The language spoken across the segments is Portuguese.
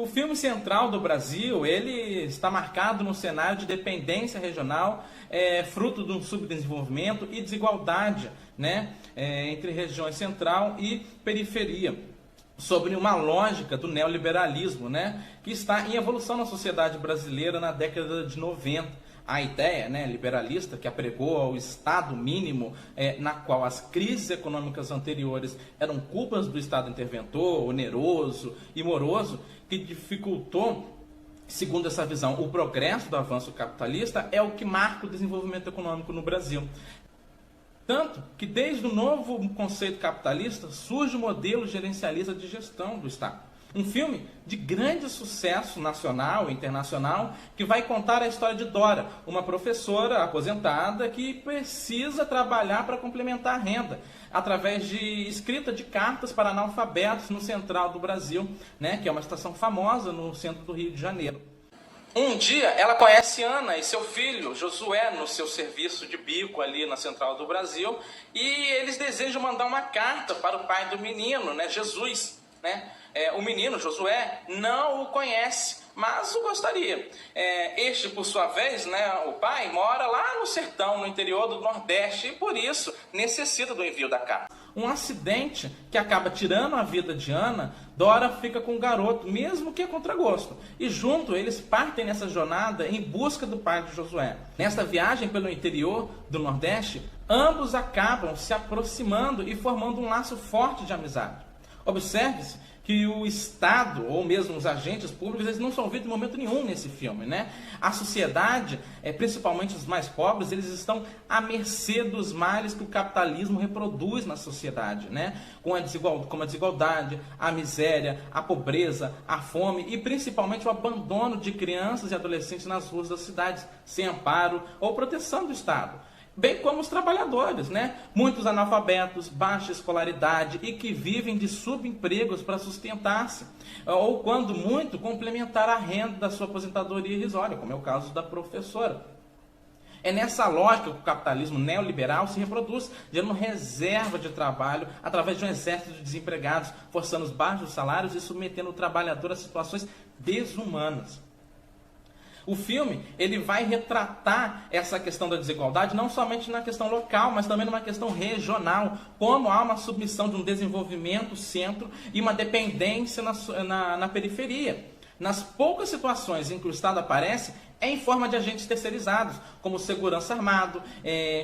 O filme central do Brasil, ele está marcado no cenário de dependência regional, fruto de um subdesenvolvimento e desigualdade, né, entre regiões central e periferia, sobre uma lógica do neoliberalismo, né, que está em evolução na sociedade brasileira na década de 90. A ideia, né, liberalista que apregou ao Estado mínimo, na qual as crises econômicas anteriores eram culpas do Estado interventor, oneroso e moroso, que dificultou, segundo essa visão, o progresso do avanço capitalista, é o que marca o desenvolvimento econômico no Brasil. Tanto que desde o novo conceito capitalista surge o modelo gerencialista de gestão do Estado. Um filme de grande sucesso nacional e internacional que vai contar a história de Dora, uma professora aposentada que precisa trabalhar para complementar a renda, através de escrita de cartas para analfabetos no central do Brasil, né, que é uma estação famosa no centro do Rio de Janeiro. Um dia ela conhece Ana e seu filho, Josué, no seu serviço de bico ali na central do Brasil, e eles desejam mandar uma carta para o pai do menino, né, Jesus, né? O menino, Josué, não o conhece, mas o gostaria. Este, por sua vez, né, o pai, mora lá no sertão, no interior do Nordeste, e por isso necessita do envio da carta. Um acidente que acaba tirando a vida de Ana, Dora fica com o garoto, mesmo que a contragosto. E junto eles partem nessa jornada em busca do pai de Josué. Nesta viagem pelo interior do Nordeste, ambos acabam se aproximando e formando um laço forte de amizade. Observe-se que o Estado, ou mesmo os agentes públicos, eles não são vistos em momento nenhum nesse filme, né? A sociedade, principalmente os mais pobres, eles estão à mercê dos males que o capitalismo reproduz na sociedade, né? Como a desigualdade, a miséria, a pobreza, a fome e principalmente o abandono de crianças e adolescentes nas ruas das cidades, sem amparo ou proteção do Estado. Bem como os trabalhadores, né? Muitos analfabetos, baixa escolaridade e que vivem de subempregos para sustentar-se, ou quando muito, complementar a renda da sua aposentadoria irrisória, como é o caso da professora. É nessa lógica que o capitalismo neoliberal se reproduz, gerando reserva de trabalho através de um exército de desempregados, forçando os baixos salários e submetendo o trabalhador a situações desumanas. O filme, ele vai retratar essa questão da desigualdade não somente na questão local, mas também numa questão regional, como há uma submissão de um desenvolvimento centro e uma dependência na periferia. Nas poucas situações em que o Estado aparece, é em forma de agentes terceirizados, como segurança armado,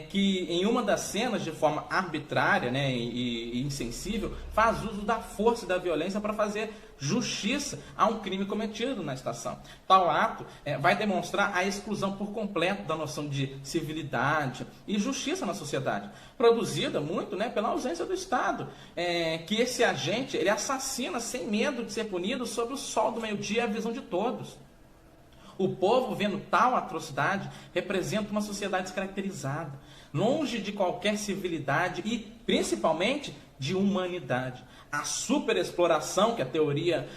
que em uma das cenas, de forma arbitrária, né, e insensível, faz uso da força e da violência para fazer justiça a um crime cometido na estação. Tal ato vai demonstrar a exclusão por completo da noção de civilidade e justiça na sociedade, produzida muito, né, pela ausência do Estado, que esse agente ele assassina sem medo de ser punido sob o sol do meio-dia, a visão de todos. O povo, vendo tal atrocidade, representa uma sociedade descaracterizada, longe de qualquer civilidade e, principalmente, de humanidade. A superexploração que a teoria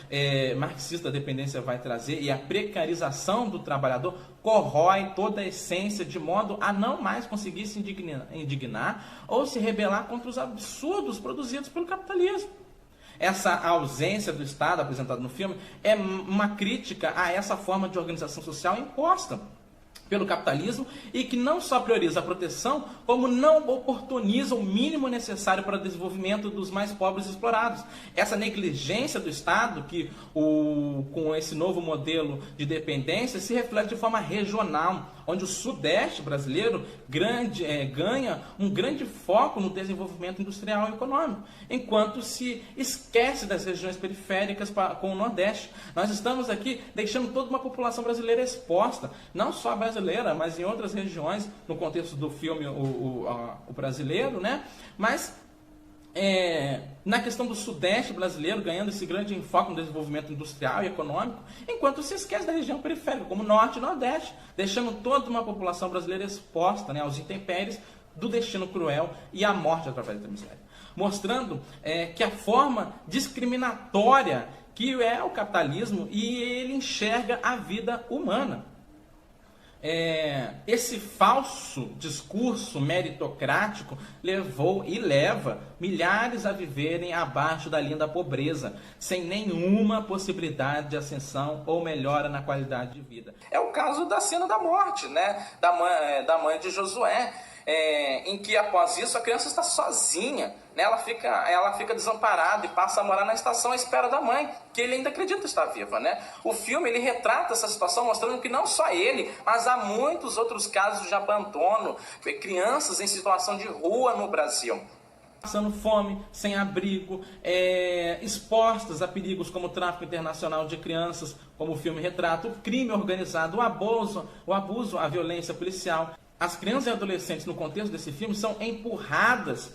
marxista da dependência vai trazer e a precarização do trabalhador corrói toda a essência de modo a não mais conseguir se indignar ou se rebelar contra os absurdos produzidos pelo capitalismo. Essa ausência do Estado apresentada no filme é uma crítica a essa forma de organização social imposta pelo capitalismo e que não só prioriza a proteção, como não oportuniza o mínimo necessário para o desenvolvimento dos mais pobres e explorados. Essa negligência do Estado, que com esse novo modelo de dependência, se reflete de forma regional, onde o Sudeste brasileiro ganha um grande foco no desenvolvimento industrial e econômico, enquanto se esquece das regiões periféricas com o Nordeste. Nós estamos aqui deixando toda uma população brasileira exposta, não só a brasileira, mas em outras regiões, no contexto do filme o brasileiro, né? Mas na questão do Sudeste brasileiro, ganhando esse grande enfoque no desenvolvimento industrial e econômico, enquanto se esquece da região periférica, como Norte e Nordeste, deixando toda uma população brasileira exposta, né, aos intempéries do destino cruel e à morte através da miséria. Mostrando que a forma discriminatória que é o capitalismo e ele enxerga a vida humana. esse falso discurso meritocrático levou e leva milhares a viverem abaixo da linha da pobreza, sem nenhuma possibilidade de ascensão ou melhora na qualidade de vida. É o caso da cena da morte, né, da mãe de Josué, em que após isso a criança está sozinha, né? Ela fica desamparada e passa a morar na estação à espera da mãe, que ele ainda acredita estar viva, né? O filme ele retrata essa situação mostrando que não só ele, mas há muitos outros casos de abandono, crianças em situação de rua no Brasil, passando fome, sem abrigo, expostas a perigos como o tráfico internacional de crianças, como o filme retrata, o crime organizado, o abuso, a violência policial. As crianças e adolescentes, no contexto desse filme, são empurradas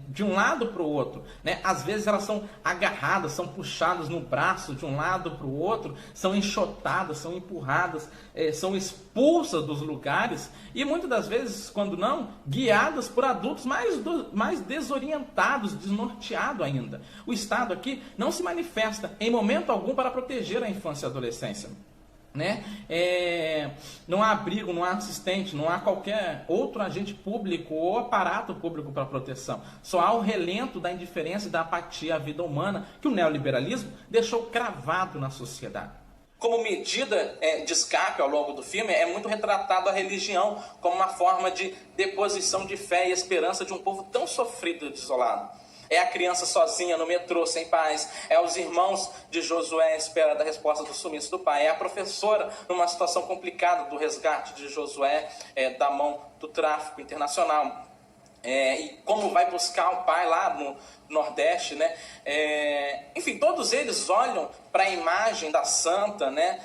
de um lado para o outro, né? Às vezes elas são agarradas, são puxadas no braço de um lado para o outro, são enxotadas, são empurradas, são expulsas dos lugares e muitas das vezes, quando não, guiadas por adultos mais desorientados, desnorteados ainda. O Estado aqui não se manifesta em momento algum para proteger a infância e a adolescência, né? Não há abrigo, não há assistente, não há qualquer outro agente público ou aparato público para proteção. Só há o relento da indiferença e da apatia à vida humana que o neoliberalismo deixou cravado na sociedade. Como medida de escape ao longo do filme, é muito retratado a religião como uma forma de deposição de fé e esperança de um povo tão sofrido e desolado. É a criança sozinha no metrô, sem pais. É os irmãos de Josué à espera da resposta do sumiço do pai. É a professora numa situação complicada do resgate de Josué da mão do tráfico internacional. E como vai buscar o pai lá no Nordeste, né? Enfim, todos eles olham para a imagem da santa, né?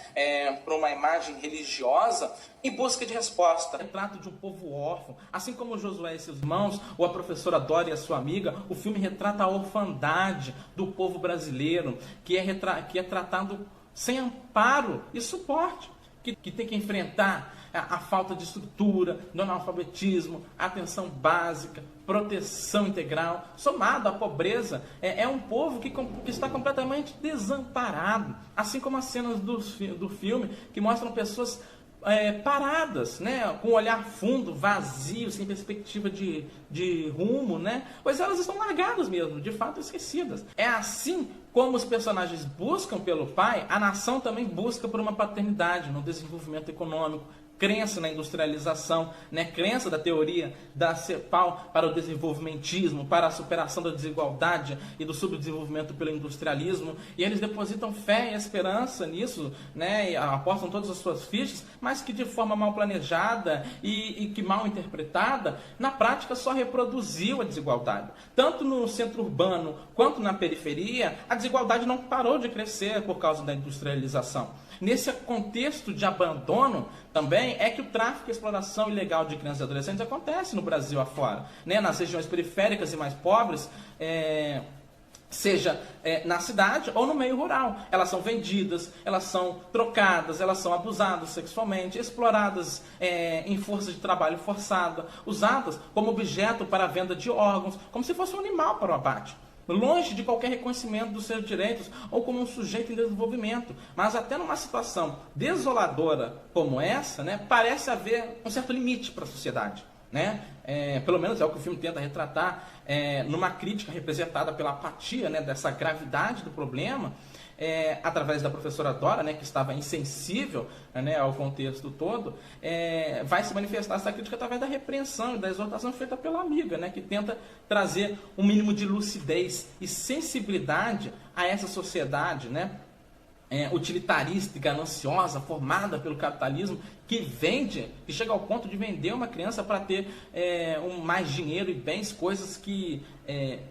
Para uma imagem religiosa em busca de resposta. Retrato de um povo órfão, assim como Josué e seus irmãos, ou a professora Dora e a sua amiga, o filme retrata a orfandade do povo brasileiro, que é tratado sem amparo e suporte, que tem que enfrentar a falta de estrutura, do analfabetismo, atenção básica, proteção integral, somado à pobreza. É um povo que está completamente desamparado, assim como as cenas do filme que mostram pessoas paradas, né, com um olhar fundo, vazio, sem perspectiva de rumo, né, pois elas estão largadas mesmo, de fato esquecidas. É assim como os personagens buscam pelo pai, a nação também busca por uma paternidade, no desenvolvimento econômico, crença na industrialização, né? Crença da teoria da CEPAL para o desenvolvimentismo, para a superação da desigualdade e do subdesenvolvimento pelo industrialismo, e eles depositam fé e esperança nisso, né? E apostam todas as suas fichas, mas que de forma mal planejada e que mal interpretada, na prática só reproduziu a desigualdade. Tanto no centro urbano quanto na periferia, a desigualdade não parou de crescer por causa da industrialização. Nesse contexto de abandono, também é que o tráfico e exploração ilegal de crianças e adolescentes acontece no Brasil afora, né? Nas regiões periféricas e mais pobres, seja na cidade ou no meio rural. Elas são vendidas, elas são trocadas, elas são abusadas sexualmente, exploradas em força de trabalho forçada, usadas como objeto para a venda de órgãos, como se fosse um animal para o abate, longe de qualquer reconhecimento dos seus direitos ou como um sujeito em desenvolvimento. Mas até numa situação desoladora como essa, né, parece haver um certo limite para a sociedade, né? Pelo menos é o que o filme tenta retratar, numa crítica representada pela apatia, né, dessa gravidade do problema, através da professora Dora, né, que estava insensível, né, ao contexto todo. Vai se manifestar essa crítica através da repreensão e da exortação feita pela amiga, né, que tenta trazer um mínimo de lucidez e sensibilidade a essa sociedade, né, utilitarista e gananciosa, formada pelo capitalismo, que chega ao ponto de vender uma criança para ter mais dinheiro e bens, coisas que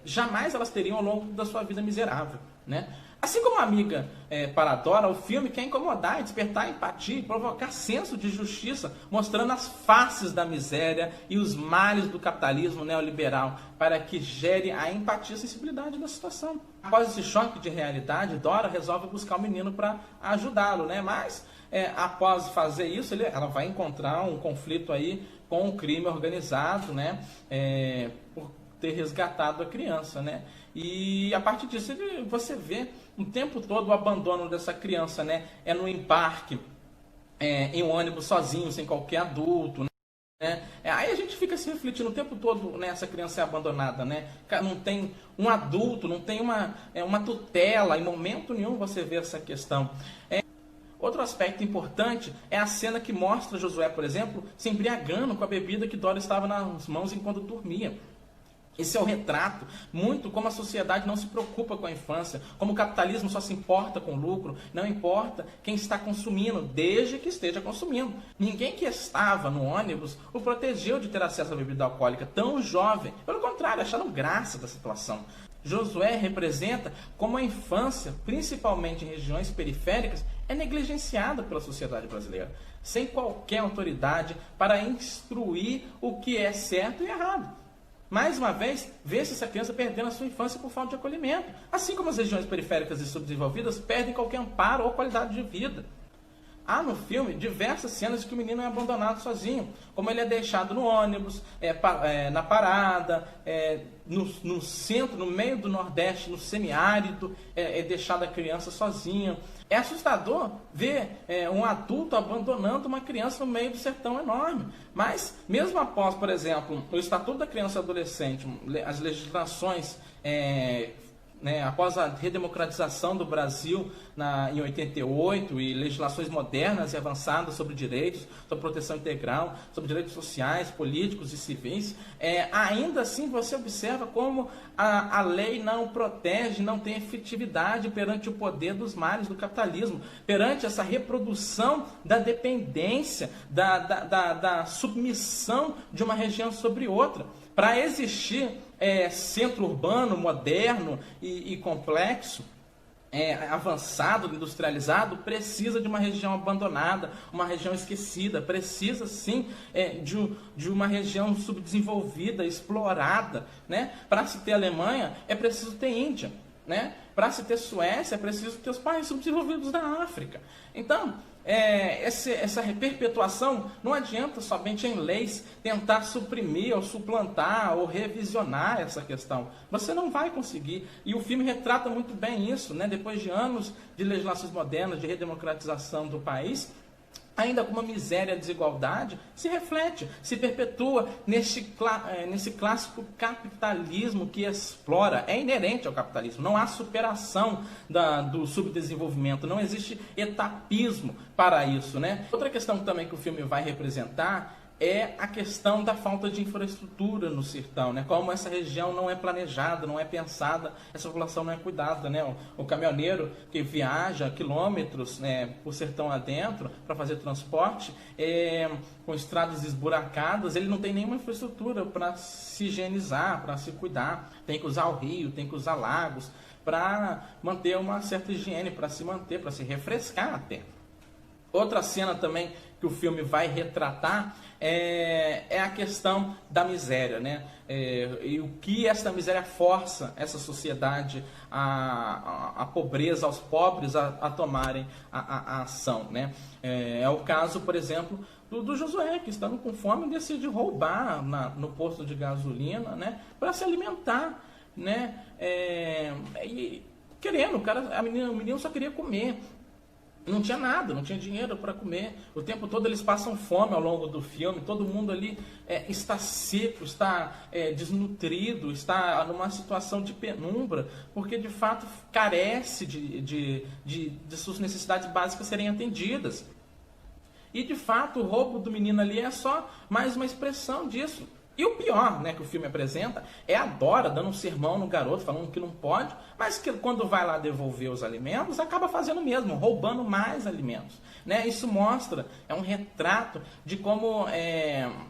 jamais elas teriam ao longo da sua vida miserável, né? Assim como a amiga para a Dora, o filme quer incomodar e despertar empatia e provocar senso de justiça, mostrando as faces da miséria e os males do capitalismo neoliberal, para que gere a empatia e sensibilidade da situação. Após esse choque de realidade, Dora resolve buscar o menino para ajudá-lo, né? Mas após fazer isso, ela vai encontrar um conflito aí com o crime organizado, né? Por ter resgatado a criança, né? E a partir disso você vê o tempo todo o abandono dessa criança, né? No embarque, em um ônibus sozinho, sem qualquer adulto, né? Aí a gente fica se refletindo o tempo todo, né? Essa criança é abandonada, né? Não tem um adulto, não tem uma tutela, em momento nenhum você vê essa questão. Outro aspecto importante é a cena que mostra Josué, por exemplo, se embriagando com a bebida que Dora estava nas mãos enquanto dormia. Esse é o retrato, muito como a sociedade não se preocupa com a infância, como o capitalismo só se importa com o lucro, não importa quem está consumindo, desde que esteja consumindo. Ninguém que estava no ônibus o protegeu de ter acesso à bebida alcoólica tão jovem. Pelo contrário, acharam graça da situação. Josué representa como a infância, principalmente em regiões periféricas, é negligenciada pela sociedade brasileira, sem qualquer autoridade para instruir o que é certo e errado. Mais uma vez, vê-se essa criança perdendo a sua infância por falta de acolhimento, assim como as regiões periféricas e subdesenvolvidas perdem qualquer amparo ou qualidade de vida. Há no filme diversas cenas que o menino é abandonado sozinho, como ele é deixado no ônibus, na parada, no centro, no meio do Nordeste, no semiárido, é deixada a criança sozinha. É assustador ver um adulto abandonando uma criança no meio do sertão enorme. Mas, mesmo após, por exemplo, o Estatuto da Criança e Adolescente, as legislações após a redemocratização do Brasil em 88 e legislações modernas e avançadas sobre direitos, sobre proteção integral, sobre direitos sociais, políticos e civis, ainda assim você observa como a lei não protege, não tem efetividade perante o poder dos males do capitalismo, perante essa reprodução da dependência, da submissão de uma região sobre outra. Para existir centro urbano, moderno e complexo, avançado, industrializado, precisa de uma região abandonada, uma região esquecida, precisa sim de uma região subdesenvolvida, explorada, né? Para se ter Alemanha, é preciso ter Índia, né? Para se ter Suécia, é preciso ter os países subdesenvolvidos da África. Então, essa perpetuação não adianta somente em leis tentar suprimir ou suplantar ou revisionar essa questão. Você não vai conseguir. E o filme retrata muito bem isso, né? Depois de anos de legislações modernas, de redemocratização do país, ainda com uma miséria e desigualdade, se reflete, se perpetua nesse clássico capitalismo que explora. É inerente ao capitalismo, não há superação do subdesenvolvimento, não existe etapismo para isso, né? Outra questão também que o filme vai representar é a questão da falta de infraestrutura no sertão, né? Como essa região não é planejada, não é pensada, essa população não é cuidada, né? O caminhoneiro que viaja quilômetros, né, por sertão adentro para fazer transporte, com estradas esburacadas, ele não tem nenhuma infraestrutura para se higienizar, para se cuidar, tem que usar o rio, tem que usar lagos para manter uma certa higiene, para se manter, para se refrescar até. Outra cena também que o filme vai retratar é a questão da miséria, né? E o que essa miséria força essa sociedade, a pobreza, aos pobres a tomarem a ação, né? É o caso, por exemplo, do Josué, que estando com fome decide roubar no posto de gasolina, né? Para se alimentar, né? E querendo, o menino só queria comer. Não tinha nada, não tinha dinheiro para comer. O tempo todo eles passam fome ao longo do filme. Todo mundo ali está seco, está desnutrido, está numa situação de penumbra, porque de fato carece de suas necessidades básicas serem atendidas. E de fato o roubo do menino ali é só mais uma expressão disso. E o pior, né, que o filme apresenta é a Dora dando um sermão no garoto, falando que não pode, mas que quando vai lá devolver os alimentos, acaba fazendo o mesmo, roubando mais alimentos, né? Isso mostra, é um retrato de como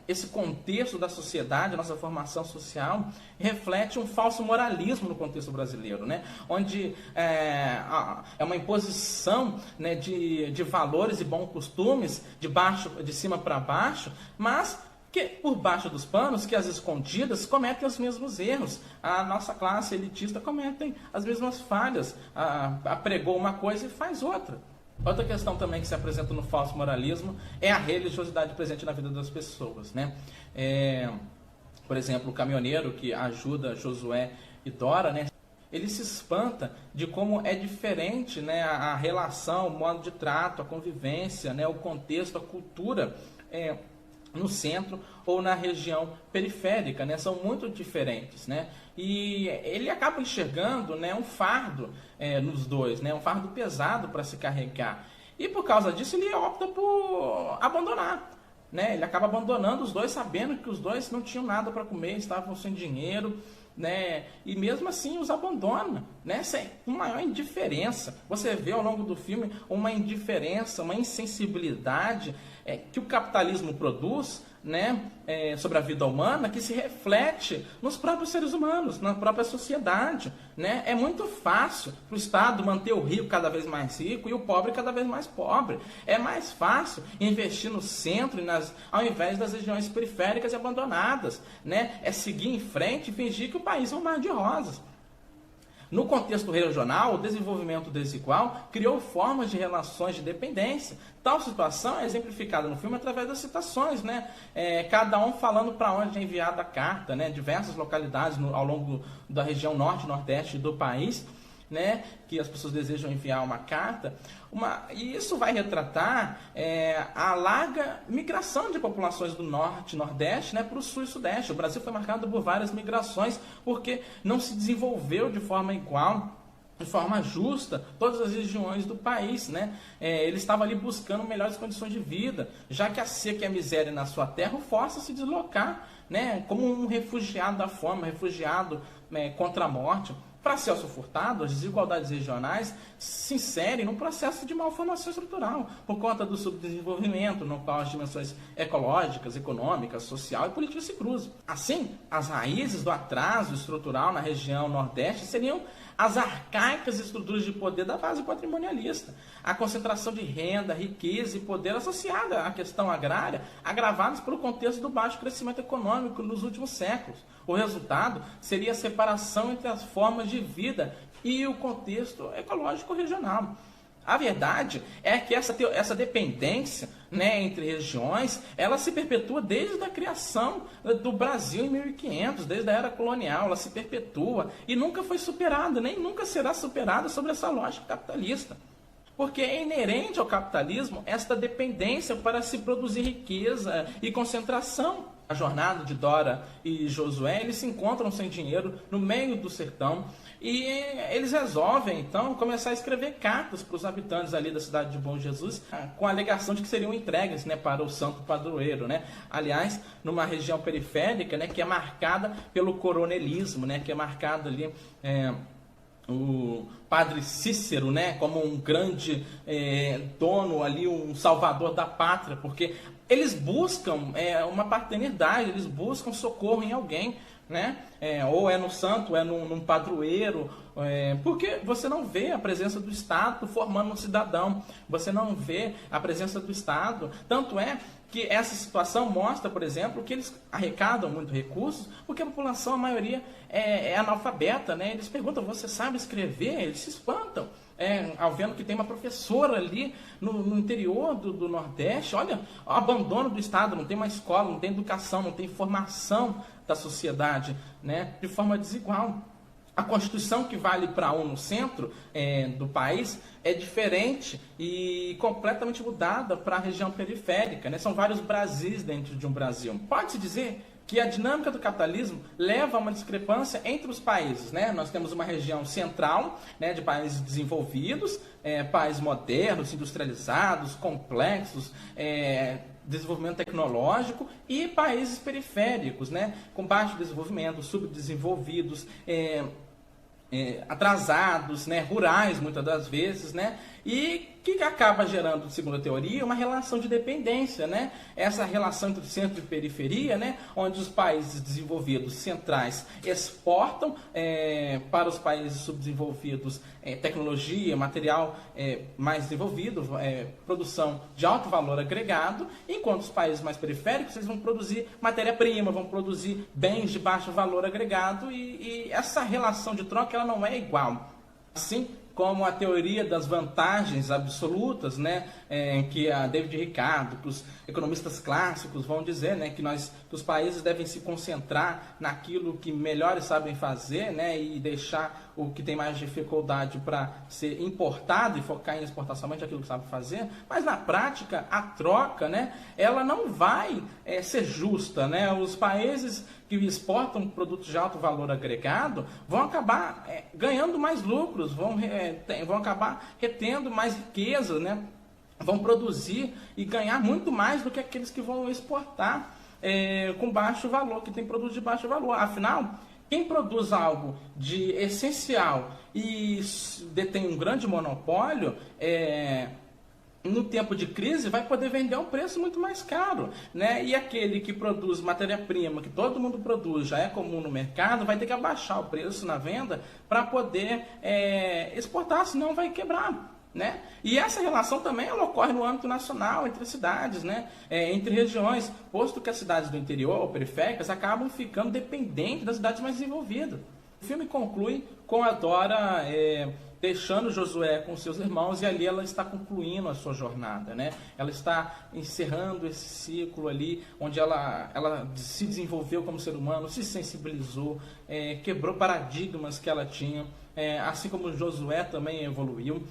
esse contexto da sociedade, a nossa formação social, reflete um falso moralismo no contexto brasileiro, né? Onde é uma imposição, né, de valores e bons costumes de cima para baixo, mas que por baixo dos panos, que às escondidas, cometem os mesmos erros. A nossa classe elitista comete as mesmas falhas. Apregou uma coisa e faz outra. Outra questão também que se apresenta no falso moralismo é a religiosidade presente na vida das pessoas, né? Por exemplo, o caminhoneiro que ajuda Josué e Dora, né? ele se espanta de como é diferente, né, a relação, o modo de trato, a convivência, né, o contexto, a cultura no centro ou na região periférica, né, são muito diferentes, né, e ele acaba enxergando, né, um fardo nos dois, né, um fardo pesado para se carregar, e por causa disso ele opta por abandonar. Né? Ele acaba abandonando os dois, sabendo que os dois não tinham nada para comer, estavam sem dinheiro, né? E mesmo assim os abandona, né? Com maior indiferença. Você vê ao longo do filme uma indiferença, uma insensibilidade que o capitalismo produz, né? Sobre a vida humana, que se reflete nos próprios seres humanos, na própria sociedade, né? É muito fácil para o Estado manter o rico cada vez mais rico e o pobre cada vez mais pobre. É mais fácil investir no centro ao invés das regiões periféricas e abandonadas, né? É seguir em frente e fingir que o país é um mar de rosas. No contexto regional, o desenvolvimento desigual criou formas de relações de dependência. Tal situação é exemplificada no filme através das citações, né? Cada um falando para onde é enviada a carta, né? Diversas localidades ao longo da região norte e nordeste do país, né, que as pessoas desejam enviar uma carta, e isso vai retratar a larga migração de populações do norte e nordeste, né, para o sul e sudeste. O Brasil foi marcado por várias migrações, porque não se desenvolveu de forma igual, de forma justa, todas as regiões do país, né? Ele estava ali buscando melhores condições de vida, já que a seca e a miséria na sua terra o força a se deslocar, né, como um refugiado da fome, refugiado contra a morte. Para Celso Furtado, as desigualdades regionais se inserem num processo de malformação estrutural, por conta do subdesenvolvimento, no qual as dimensões ecológicas, econômicas, social e política se cruzam. Assim, as raízes do atraso estrutural na região Nordeste seriam as arcaicas estruturas de poder da base patrimonialista, a concentração de renda, riqueza e poder associada à questão agrária, agravados pelo contexto do baixo crescimento econômico nos últimos séculos. O resultado seria a separação entre as formas de vida e o contexto ecológico regional. A verdade é que essa dependência, né, entre regiões, ela se perpetua desde a criação do Brasil em 1500, desde a era colonial, ela se perpetua e nunca foi superada, nem nunca será superada sobre essa lógica capitalista. Porque é inerente ao capitalismo esta dependência para se produzir riqueza e concentração. A jornada de Dora e Josué, eles se encontram sem dinheiro no meio do sertão e eles resolvem, então, começar a escrever cartas para os habitantes ali da cidade de Bom Jesus, com a alegação de que seriam entregues, né, para o santo padroeiro, né? Aliás, numa região periférica, né, que é marcada pelo coronelismo, né, que é marcada ali o padre Cícero, né, como um grande dono ali, um salvador da pátria, porque eles buscam uma paternidade, eles buscam socorro em alguém, né? Ou é no santo, ou é num padroeiro, porque você não vê a presença do Estado formando um cidadão, você não vê a presença do Estado, tanto é que essa situação mostra, por exemplo, que eles arrecadam muito recursos, porque a população, a maioria, é analfabeta, né? Eles perguntam, você sabe escrever? Eles se espantam, ao vendo que tem uma professora ali no interior do Nordeste. Olha, o abandono do Estado, não tem uma escola, não tem educação, não tem formação da sociedade, né? De forma desigual. A Constituição que vale para um no centro do país é diferente e completamente mudada para a região periférica, né? São vários Brasis dentro de um Brasil. Pode-se dizer que a dinâmica do capitalismo leva a uma discrepância entre os países, né? Nós temos uma região central, né, de países desenvolvidos, países modernos, industrializados, complexos, desenvolvimento tecnológico, e países periféricos, né, com baixo desenvolvimento, subdesenvolvidos, atrasados, né, rurais muitas das vezes, né, e que acaba gerando, segundo a teoria, uma relação de dependência, né? Essa relação entre centro e periferia, né? Onde os países desenvolvidos centrais exportam para os países subdesenvolvidos tecnologia, material mais desenvolvido, produção de alto valor agregado, enquanto os países mais periféricos eles vão produzir matéria-prima, vão produzir bens de baixo valor agregado, e essa relação de troca ela não é igual. Assim, como a teoria das vantagens absolutas, né, que a David Ricardo, que os economistas clássicos vão dizer, né, que os países devem se concentrar naquilo que melhores sabem fazer, né, e deixar o que tem mais dificuldade para ser importado e focar em exportar somente aquilo que sabe fazer. Mas na prática a troca, né, ela não vai ser justa, né? Os países que exportam produtos de alto valor agregado vão acabar ganhando mais lucros, vão acabar retendo mais riqueza, né? Vão produzir e ganhar muito mais do que aqueles que vão exportar com baixo valor, que tem produtos de baixo valor. Afinal, quem produz algo de essencial e detém um grande monopólio, no tempo de crise, vai poder vender a um preço muito mais caro, né? E aquele que produz matéria-prima, que todo mundo produz, já é comum no mercado, vai ter que abaixar o preço na venda para poder exportar, senão vai quebrar, né? E essa relação também ela ocorre no âmbito nacional, entre cidades, né? Entre regiões, posto que as cidades do interior ou periféricas acabam ficando dependentes das cidades mais desenvolvidas. O filme conclui com a Dora deixando Josué com seus irmãos, e ali ela está concluindo a sua jornada, né? Ela está encerrando esse ciclo ali, onde ela se desenvolveu como ser humano, se sensibilizou, quebrou paradigmas que ela tinha, assim como Josué também evoluiu.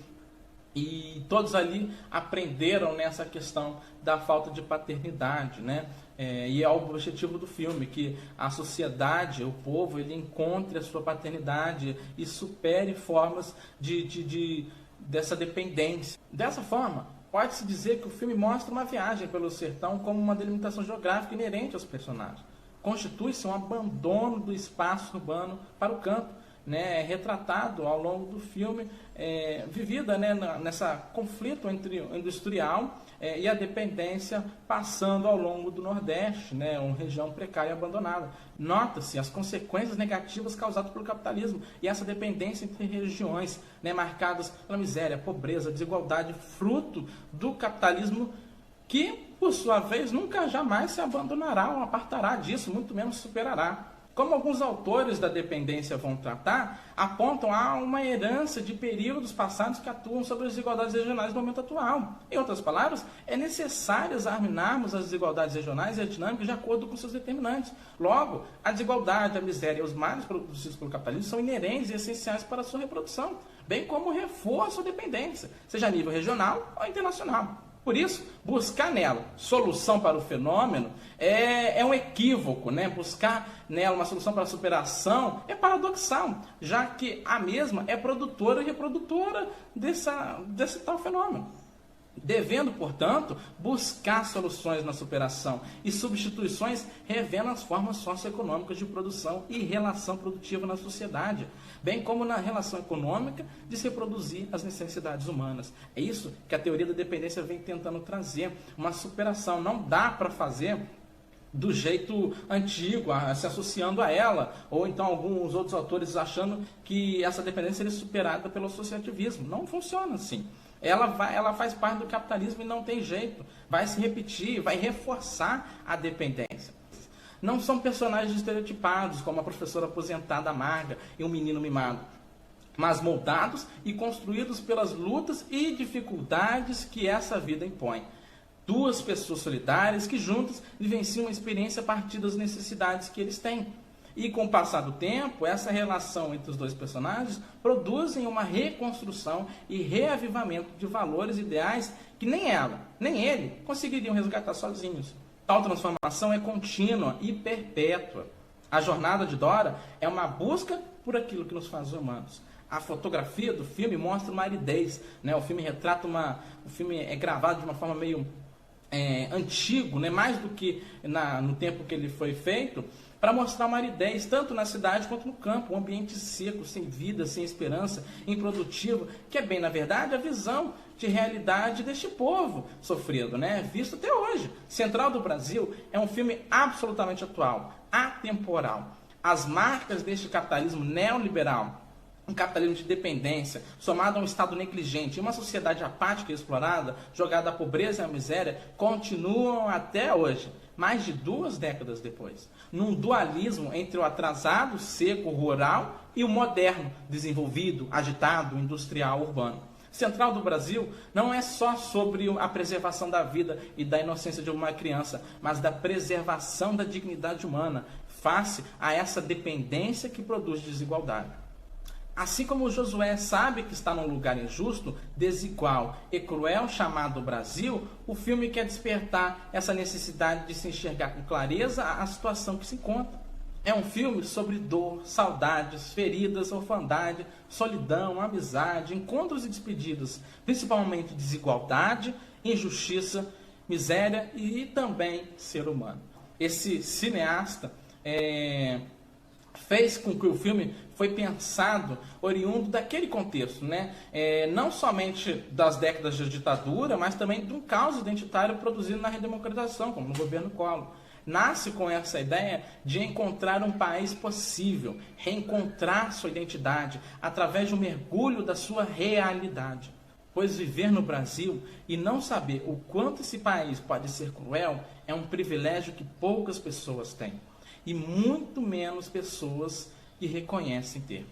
E todos ali aprenderam nessa questão da falta de paternidade, né? E é o objetivo do filme, que a sociedade, o povo, ele encontre a sua paternidade e supere formas dessa dependência. Dessa forma, pode-se dizer que o filme mostra uma viagem pelo sertão como uma delimitação geográfica inerente aos personagens. Constitui-se um abandono do espaço urbano para o campo, né, retratado ao longo do filme, vivida, né, nessa conflito entre o industrial e a dependência, passando ao longo do Nordeste, né, uma região precária e abandonada. Nota-se as consequências negativas causadas pelo capitalismo e essa dependência entre regiões, né, marcadas pela miséria, pobreza, desigualdade, fruto do capitalismo, que, por sua vez, nunca jamais se abandonará ou apartará disso, muito menos superará. Como alguns autores da dependência vão tratar, apontam a uma herança de períodos passados que atuam sobre as desigualdades regionais do momento atual. Em outras palavras, é necessário examinarmos as desigualdades regionais e as dinâmicas de acordo com seus determinantes. Logo, a desigualdade, a miséria e os males produzidos pelo capitalismo são inerentes e essenciais para a sua reprodução, bem como o reforço da dependência, seja a nível regional ou internacional. Por isso, buscar nela solução para o fenômeno é um equívoco, né? Buscar nela uma solução para a superação é paradoxal, já que a mesma é produtora e reprodutora desse tal fenômeno. Devendo, portanto, buscar soluções na superação e substituições revendo as formas socioeconômicas de produção e relação produtiva na sociedade, bem como na relação econômica de se reproduzir as necessidades humanas. É isso que a teoria da dependência vem tentando trazer, uma superação. Não dá para fazer do jeito antigo, se associando a ela, ou então alguns outros autores achando que essa dependência seria superada pelo associativismo. Não funciona assim. Ela faz parte do capitalismo e não tem jeito. Vai se repetir, vai reforçar a dependência. Não são personagens estereotipados, como a professora aposentada amarga e um menino mimado, mas moldados e construídos pelas lutas e dificuldades que essa vida impõe. Duas pessoas solidárias que juntas vivenciam uma experiência a partir das necessidades que eles têm. E com o passar do tempo, essa relação entre os dois personagens produzem uma reconstrução e reavivamento de valores ideais que nem ela, nem ele conseguiriam resgatar sozinhos. Tal transformação é contínua e perpétua. A jornada de Dora é uma busca por aquilo que nos faz humanos. A fotografia do filme mostra uma aridez, né? O filme retrata o filme é gravado de uma forma meio antigo, né? Mais do que no tempo que ele foi feito, para mostrar uma aridez, tanto na cidade quanto no campo, um ambiente seco, sem vida, sem esperança, improdutivo, que é bem, na verdade, a visão de realidade deste povo sofrido, né? Visto até hoje. Central do Brasil é um filme absolutamente atual, atemporal. As marcas deste capitalismo neoliberal Um capitalismo de dependência, somado a um Estado negligente e uma sociedade apática e explorada, jogada à pobreza e à miséria, continuam até hoje, mais de 2 décadas depois, num dualismo entre o atrasado, seco, rural e o moderno, desenvolvido, agitado, industrial, urbano. Central do Brasil não é só sobre a preservação da vida e da inocência de uma criança, mas da preservação da dignidade humana, face a essa dependência que produz desigualdade. Assim como Josué sabe que está num lugar injusto, desigual e cruel chamado Brasil, o filme quer despertar essa necessidade de se enxergar com clareza a situação que se encontra. É um filme sobre dor, saudades, feridas, orfandade, solidão, amizade, encontros e despedidas, principalmente desigualdade, injustiça, miséria e também ser humano. Esse cineasta fez com que o filme foi pensado oriundo daquele contexto, né? Não somente das décadas de ditadura, mas também de um caos identitário produzido na redemocratização, como no governo Collor. Nasce com essa ideia de encontrar um país possível, reencontrar sua identidade através de um mergulho da sua realidade. Pois viver no Brasil e não saber o quanto esse país pode ser cruel é um privilégio que poucas pessoas têm. E muito menos pessoas que reconhecem ter.